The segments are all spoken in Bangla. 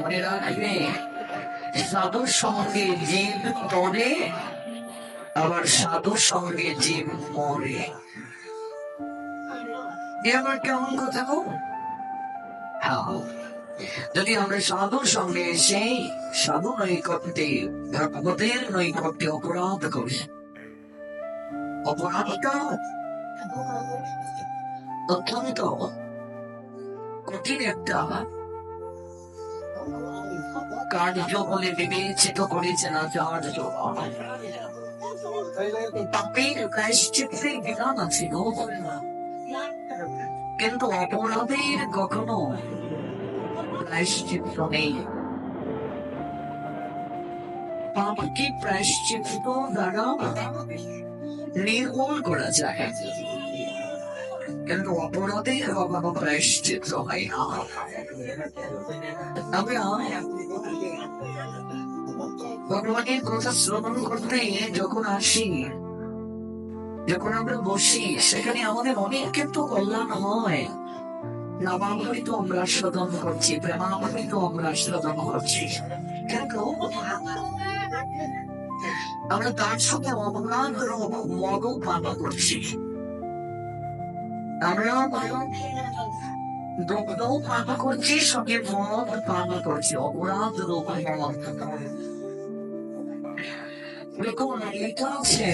মনে রাখবে সাধুর সঙ্গে জীব তরে, আবার সাধুর সঙ্গে জীব মরে। এ আবার কেমন কথা গো? যদি আমরা সাধুর সঙ্গে সেই সাধু নৈকট্যে ভগবতের নৈকট্যে অপরাধ করি, অপরাধটা অত্যন্ত কঠিন একটা কার্য বলে বিবেচিত করেছেন আচার্য। পাপের প্রায়শ্চিত্তের বিধান আছে গো, কিন্তু অপরাধের কখনো প্রায়শ্চিত্ত নেই। পাপকে প্রায়শ্চিত্ত দ্বারা নির্মূল করা যায়, কিন্তু অপরাধের কখনো প্রায়শ্চিত্ত হয় না। আমরা ভগবানের কথা শ্রবণ করতে যখন আসি, যখন আমরা বসি, সেখানে আমাদের অনেক কিন্তু কল্যাণ হয়। নামামৃত আমরা সাধন করছি, প্রেমামৃত আমরা সাধন করছি, কিন্তু আমরা তার সঙ্গে অপরাধ মদ পান করছি। আমরা দুগ্ধ পান করছি, সঙ্গে মদ পান করছি, অপরাধ রূপ মদ। দেখুন এটা হচ্ছে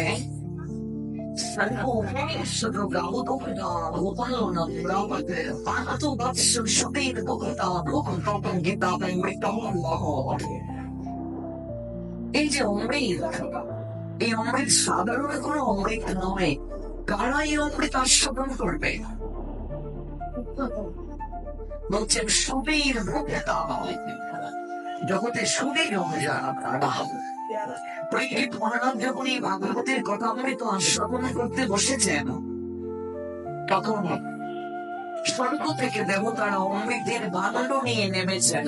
এই যে অমৃত, এই অমৃত সাধারণ কোনো অমৃত নয়। কারা এই অমৃত আস্বাদন করবে? বলছেন সুবীর ভোক্তা, জগতে সুবীর পরীক্ষিত মহারাজ যখন এই ভাগবতের কথা অমৃত আস্বাদন করতে বসেছেন, তখন স্বর্গ থেকে দেবতারা অমৃতের ভাণ্ড নিয়ে নেমেছেন।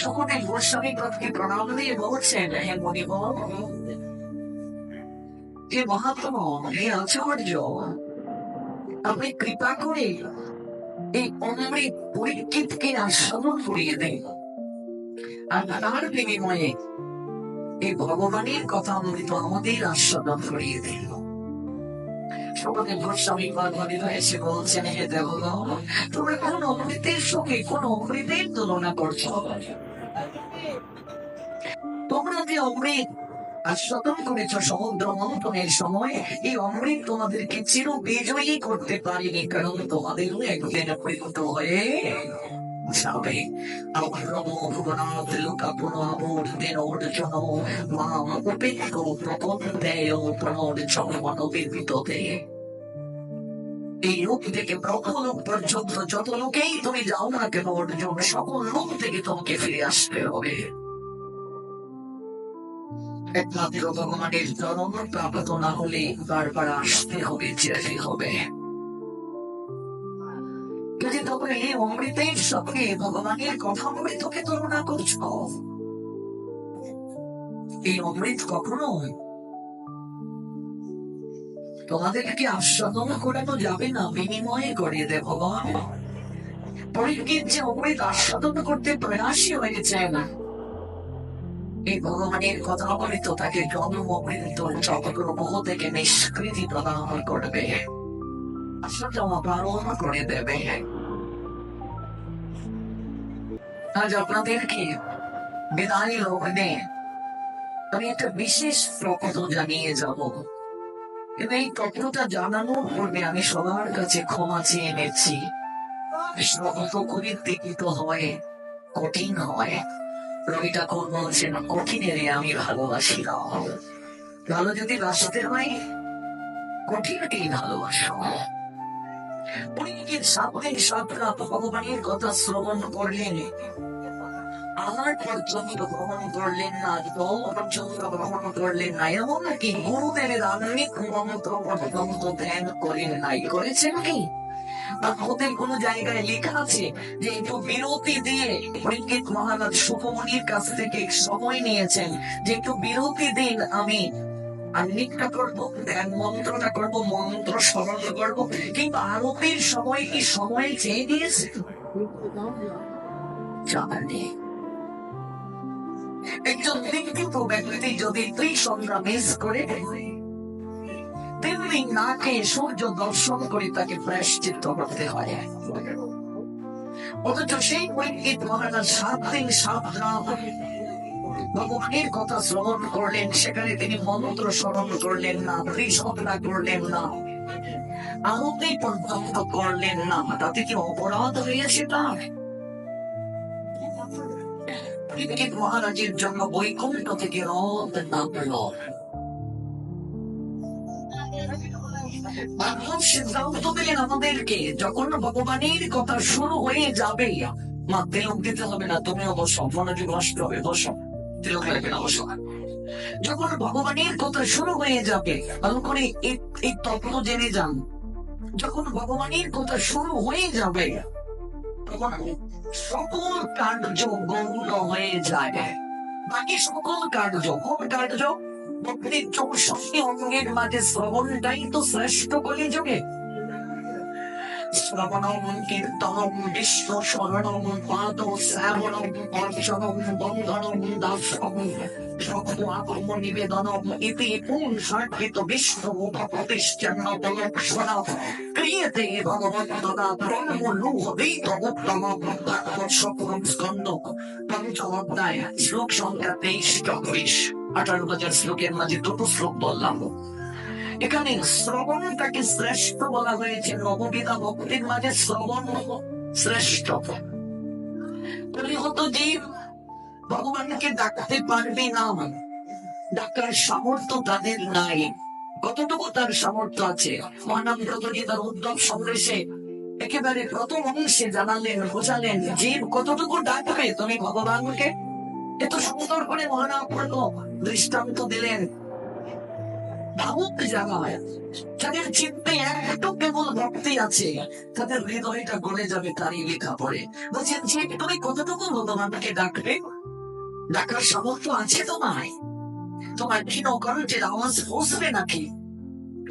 সকলে গোস্বামী পথকে প্রণাম দিয়ে বলছেন, হে মণিবর, হে মহাত্মা, হে আচার্য, আপনি কৃপা করে এই অমৃত পরীক্ষিতকে আস্বাদন করিয়ে দেন, আর তার বিনিময়ে এই ভগবানের কথা অমৃত আমাদের আস্বাদন করিয়ে দিল। সকলে গোস্বামী পার্বতী এসে বলছেন, হে দেবগণ, তোমরা কোন অমৃতের সঙ্গে কোন অমৃতের তুলনা করছো? তোমরা যে অমৃত আস্বাদন করেছ সমুদ্র মন্থনের সময়, এই অমৃত তোমাদেরকে চির বিজয়ী করতে পারেনি, কারণ তোমাদেরও একদিন মৃত্যু হয়ে যাবে। এই লোক থেকে ব্রহ্মলোক পর্যন্ত যত লোকেই তুমি যাও না কেন অর্জুন, সকল লোক থেকে তোমাকে ফিরে আসতে হবে। একমাত্র ভগবানের চরণ প্রাপ্ত না হলে বারবার আসতে হবে, যেতে হবে। যদি তোমরা এই অমৃতের সঙ্গে ভগবানের কথা অমৃতকে তুলনা করছো, এই অমৃত কখনো তোমাদেরকে আস্বাদন করানো যাবে না, বিনিময়ে করিয়ে দেয় ভগবান। পরীক্ষিত যে অমৃত আস্বাদন করতে প্রয়াসী হয়েছে না, এই ভগবানের কথা অমৃত তাকে জন্ম অমৃত চক্রগ্রহ থেকে নিষ্কৃতি প্রদান করবে, পালন করে দেবে। আজ আপনাদেরকে বিদায় লগ্নে আমি একটা বিশেষ তত্ত্ব জানিয়ে যাব, কিন্তু এই তত্ত্বটা জানানোর পূর্বে আমি সবার কাছে ক্ষমা চেয়ে নিচ্ছি। শ্রবণ খুবই তীক্ষ্ণ হয়, কঠিন হয়। রবি ঠাকুর বলছেন, কঠিনের আমি ভালোবাসি না। ভালো যদি বাঁচতে হয়, কঠিনকেই ভালোবাসো। পরীক্ষিত সাথে সাতরা ভগবানের কথা শ্রবণ করলেন, আমার পর্যন্ত গ্রহণ করলেন না, দল পর্যন্ত গ্রহণ করলেন না, এমনকি গুরুদেবের আধুনিক মন্ত্র পর্যন্ত ধ্যান করেন নাই। করেছেন কি? ওদের কোন জায়গায় লেখা আছে যে একটু বিরতি দিয়ে পরীক্ষিত মহারাজ সুখমণির কাছ থেকে সময় নিয়েছেন যে একটু বিরতি দিন, আমি আন্নিকটা করবো, ধ্যান মন্ত্রটা করবো, মন্ত্র স্মরণ করবো, কিংবা আরতির সময় কি সময় চেয়ে দিয়েছে? জানেনি। একজন শিক্ষিত ব্যক্তি যদি 3 সন্ধ্যা মিস করে 3 দিন না খেয়ে সূর্য দর্শন করে তাকে প্রায়শ্চিত্ত করতে হয়, অথচ সেই পণ্ডিত মহারাজ 7 দিন 7 রাত ভগবানের কথা শ্রবণ করলেন, সেখানে তিনি মন্ত্র স্মরণ করলেন না, ত্রিসন্ধ্যা করলেন না, আরতি পর্যন্ত করলেন না, তাতে কি অপরাধ হয়েছে তার? পণ্ডিত মহারাজের জন্য বৈকুণ্ঠ থেকে রথ নামল। সিদ্ধান্ত দিলেন আমাদেরকে, যখন ভগবানের কথা শুরু হয়ে যাবে, মা তিলক দিতে হবে না, তুমিও বসো, মনোযোগ নষ্ট হবে, বসো, তিলক লাগবে না, বসো। যখন ভগবানের কথা শুরু হয়ে যাবে, ভালো করে এই তত্ত্ব জেনে যান, যখন ভগবানের কথা শুরু হয়ে যাবে তখন সকল কার্য গৌণ হয়ে যায়। বাকি সকল কার্য, কোন কার্য? ভক্তির 64 অঙ্গের মাঝে শ্রবণটাই তো শ্রেষ্ঠ কলিযুগে। শ্রবণম কীর্তনম বিষ্ণু শরণম পাদ শ্রাবণম অর্চনম বন্ধনম দাসম সকম নিবেদনম ইতি পুংসার্পিত বিষ্ণু প্রতিষ্ঠান লক্ষণ ক্রিয়েতে ভগবন্তদা ব্রহ্মলুহদীত উত্তমম সকলম স্কন্দ পঞ্চম অধ্যায় শ্লোক সংখ্যা 23-24। 18,000 শ্লোকের মাঝে 2টো শ্লোক বললাম। এখানে শ্রবণটাকে শ্রেষ্ঠ বলা হয়েছে। নববিধা ভক্তির মাঝে শ্রবণ শ্রেষ্ঠ। হতো জীব ভগবানকে ডাকতে পারবে না, ডাকার সামর্থ্য তাদের নাই। কতটুকু তার সামর্থ্য আছে? মহানামব্রতজি তার উদ্যম সন্দেশে একেবারে প্রথম অংশে জানালেন, বোঝালেন জীব কতটুকু ডাকবে তুমি ভগবানকে। এত সুন্দর করে মহানামব্রত দৃষ্টান্ত দিলেন। ভাবুক যারা, যাদের চিত্তে একটু কেবল ভক্তি আছে, তাদের হৃদয়টা গলে যাবে তারই লেখা পড়ে। বলছেন যে তুমি কতটুকু ভগবানকে ডাকবে, ডাকার সামর্থ্য আছে তোমায়? তোমার ক্ষীণ কণ্ঠের আওয়াজ পৌঁছবে নাকি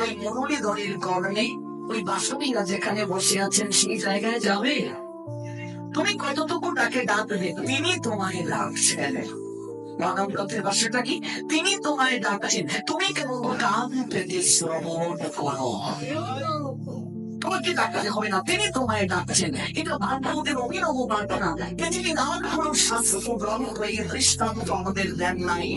ওই মুরলীধরের কর্ণে? ওই বাসবীরা যেখানে বসে আছেন সেই জায়গায় যাবে? তুমি কতটুকু তাকে ডাকবে? তিনি তোমায় ডাকছেন। মানবরথের ভাষাটা কি? তিনি তোমায় ডাকছেন, তুমি কেবল কান পেতে শ্রবণ করো। তোমাকে ডাকতে হবে না, তিনি তোমায় ডাকছেন। এটা ভাগবতের অভিনব প্রার্থনা। পৃথিবীর আর কোন শাস্ত্র গ্রন্থ এই দৃষ্টান্ত আমাদের দেন নাই।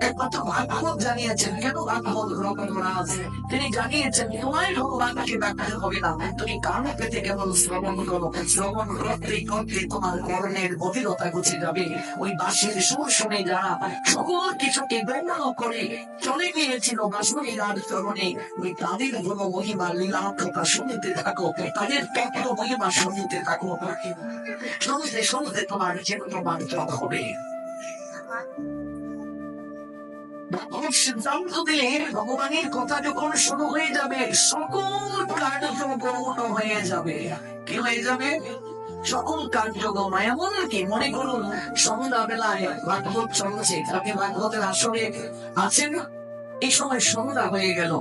একমাত্র ভাগবত জানিয়েছেন। কেন ভাগবত রঘুরাজ? তিনি জানিয়েছেন তোমায় ভগবানকে ডাকতে হবে না, তুমি কান পেতে কেবল শ্রবণ করো। শ্রবণ করতে করতে তোমার কর্ণের গভীরতা গুছে যাবে। ওই বাঁশির সুর শুনে যারা সকল কিছুকে ব্যঙ্গ করে চলে গিয়েছিল বাঁশরীর চরণে, ওই তাদের গুণ মহিমা লীলা কথা শুনতে থাকো, তাদের তত্ত্ব মহিমা শুনতে থাকো। শুনতে শুনতে তোমার জীবন বাঞ্চক হবে। সিদ্ধান্ত দিলে ভগবানের কথা যখন শুরু হয়ে যাবে, সকল কার্য গৌণ হয়ে যাবে। কি হয়ে যাবে? সকল কার্য গৌণ। এমনকি মনে করুন সন্ধ্যা বেলায় ভাগবত চলছে, আপনি ভাগবতের আসরে আছেন, এই সময় সন্ধ্যা হয়ে গেল।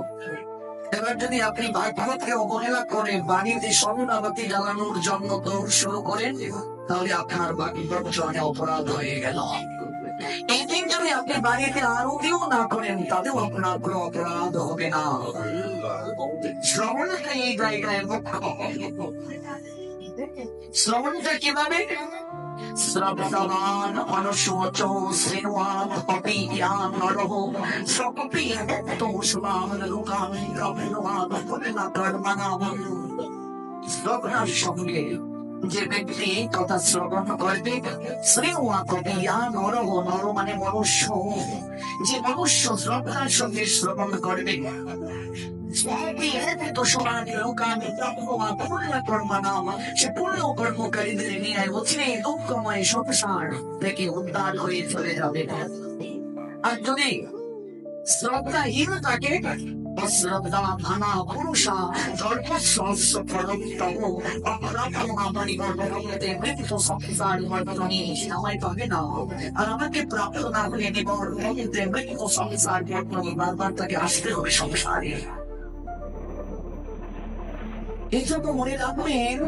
এবার যদি আপনি ভাগবতকে অবহেলা করে বাড়িতে সন্ধ্যাবাতি জ্বালানোর জন্য দৌড় শুরু করেন, তাহলে আপনার ভাগবত চরণে অপরাধ হয়ে গেল। এই দিন যদি আপনি বাড়িতে আরতিও না করেন, তাতেও আপনার কোনো অপরাধ হবে না। শ্রবণটা এই জায়গায় মুখ্য। শ্রবণটা কিভাবে? শ্রবণবান অনুশোচ শ্রীণবান অপি জ্ঞান নরহ সকপি ভক্ত সুবান লোকান রবীন্দ্রবান পূর্ণা কর্মণাম। শ্রবণের সঙ্গে যে ব্যক্তি কথা শ্রবণ করবে, নর মানে মনুষ্য, যে মনুষ্য শ্রদ্ধার সঙ্গে শ্রবণ করবে, সে পূর্ণ কর্মকারীদের নিয়ে অচিরে দুঃখময় সংসার থেকে উদ্ধার হয়ে চলে যাবে। আর যদি শ্রদ্ধাহীন থাকে, অশ্রদ্ধা ভানা পুরুষা জল্পশ্বাস প্রদত্তম মৃত্যু সংসার বর্তমানে সময় পাবে না। আর আমাকে প্রাপ্ত না হলে নিবর্তনে মৃত্যু সংসার বর্তমানে বারবার তাকে আসতে হবে সংসারে। এই জন্য মনে রাখবেন,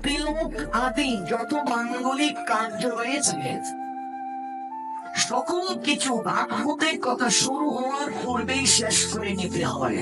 তিল যুগ আদি যত মাঙ্গলিক কার্য রয়েছে সকল কিছু ভাগবতের কথা শুরু হওয়ার পূর্বেই শেষ করে নিতে হয়।